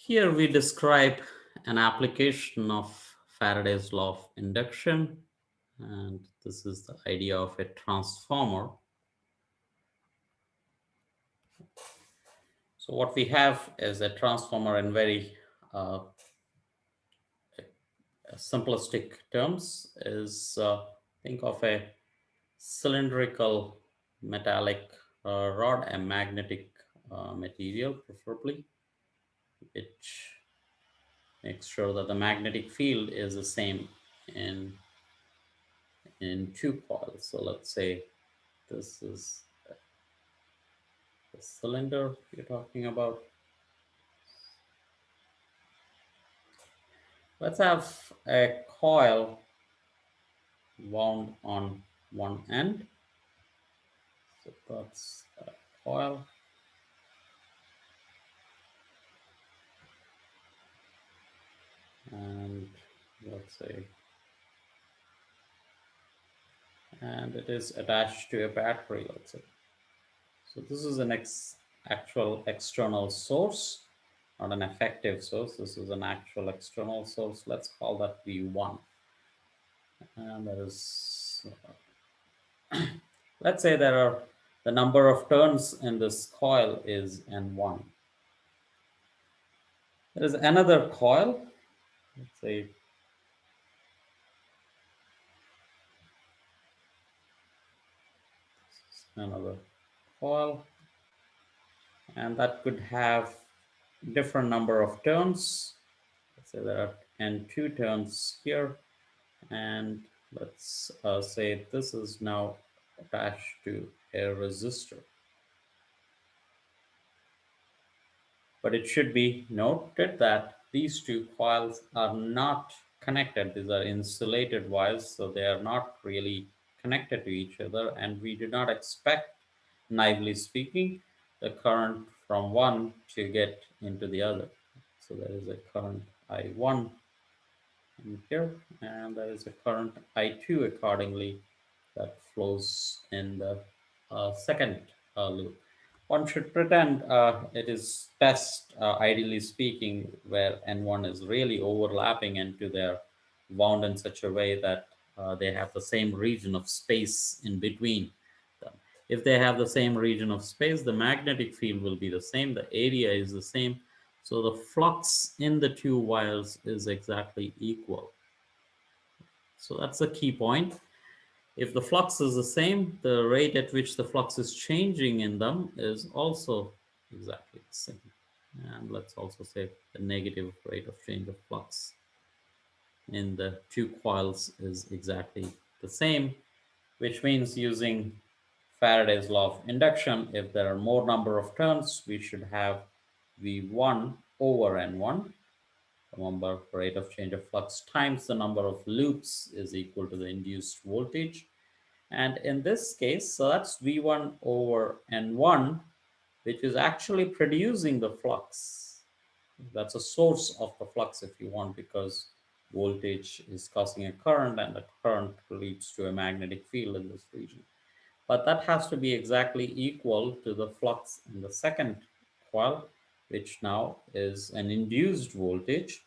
Here we describe an application of Faraday's law of induction, and this is the idea of a transformer. So what we have is a transformer in very uh, simplistic terms is think of a cylindrical metallic rod, a magnetic material preferably, which makes sure that the magnetic field is the same in two coils. So let's say this is the cylinder you're talking about. Let's have a coil wound on one end. So that's a coil, and let's say, and it is attached to a battery, let's say. So this is an actual external source, not an effective source. This is an actual external source. Let's call that V1. And there is, let's say there are the number of turns in this coil is N1. There is another coil, let's say another coil, and that could have different number of turns. Let's say there are N2 turns here, and let's say this is now attached to a resistor. But it should be noted that these two coils are not connected. These are insulated wires, so they are not really connected to each other, and we do not expect, naively speaking, the current from one to get into the other. So there is a current I1 in here, and there is a current I2 accordingly that flows in the second loop. One should pretend it is best, ideally speaking, where N1 is really overlapping into their wound in such a way that they have the same region of space in between them. If they have the same region of space, the magnetic field will be the same, the area is the same, so the flux in the two wires is exactly equal. So that's the key point. If the flux is the same, the rate at which the flux is changing in them is also exactly the same. And let's also say the negative rate of change of flux in the two coils is exactly the same, which means using Faraday's law of induction, if there are more number of turns, we should have V1 over N1. Remember, rate of change of flux times the number of loops is equal to the induced voltage. And in this case, so that's V1 over N1, which is actually producing the flux. That's a source of the flux if you want, because voltage is causing a current and the current leads to a magnetic field in this region. But that has to be exactly equal to the flux in the second coil, which now is an induced voltage,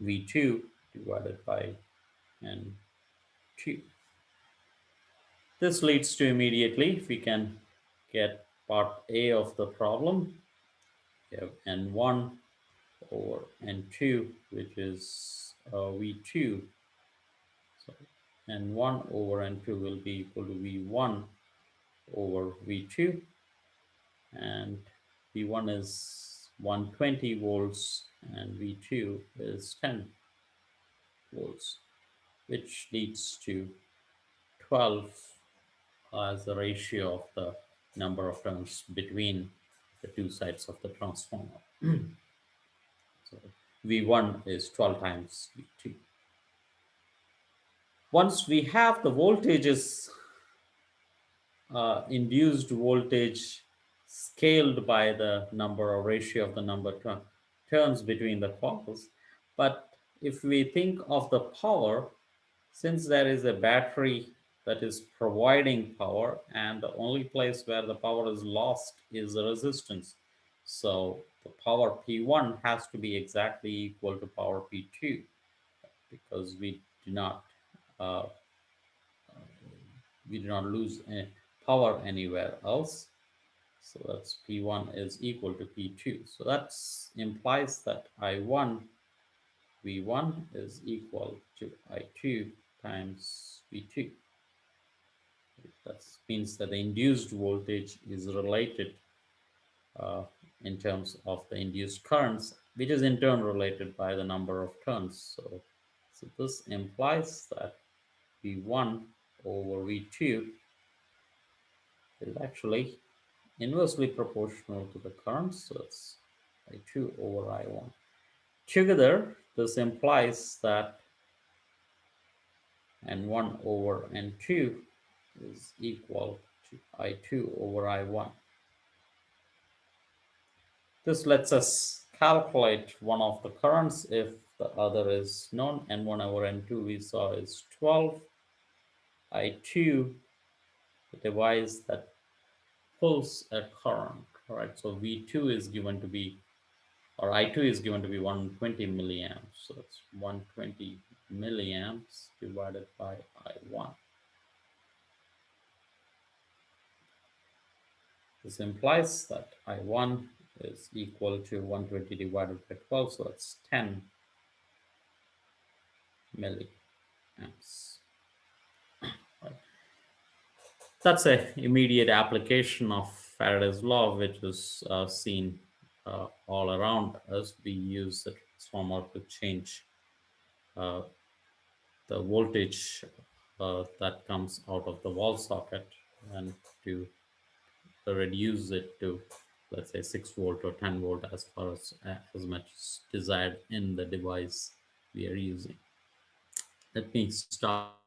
V2 divided by N2. This leads to immediately, if we can get part A of the problem, we have N1 over N2, which is V2. So N1 over N2 will be equal to V1 over V2, and V1 is 120 volts and V2 is 10 volts, which leads to 12 as the ratio of the number of turns between the two sides of the transformer. So V1 is 12 times V2. Once we have the voltages, induced voltage scaled by the number or ratio of the number turns between the coils. But if we think of the power, since there is a battery that is providing power, and the only place where the power is lost is the resistance, So the power P1 has to be exactly equal to power P2 because uh, we do not lose power anywhere else. So that's P1 is equal to P2. So that implies that I1 V1 is equal to I2 times V2. That means that the induced voltage is related uh, in terms of the induced currents, which is in turn related by the number of turns. So this implies that V1 over V2 is actually inversely proportional to the current. So it's I2 over I1. Together, this implies that N1 over N2 is equal to I2 over I1. This lets us calculate one of the currents if the other is known. N1 over N2 we saw is 12. I2, the device that pulls a current, right? So V2 is given to be, or I2 is given to be 120 milliamps. So it's 120 milliamps divided by I1. This implies that I1 is equal to 120 divided by 12, so that's 10 milliamps. Right. That's an immediate application of Faraday's law, which is seen all around us. We use the transformer to change uh, the voltage that comes out of the wall socket and to reduce it to, let's say, 6 volt or 10 volt as far as much as desired in the device we are using. Let me stop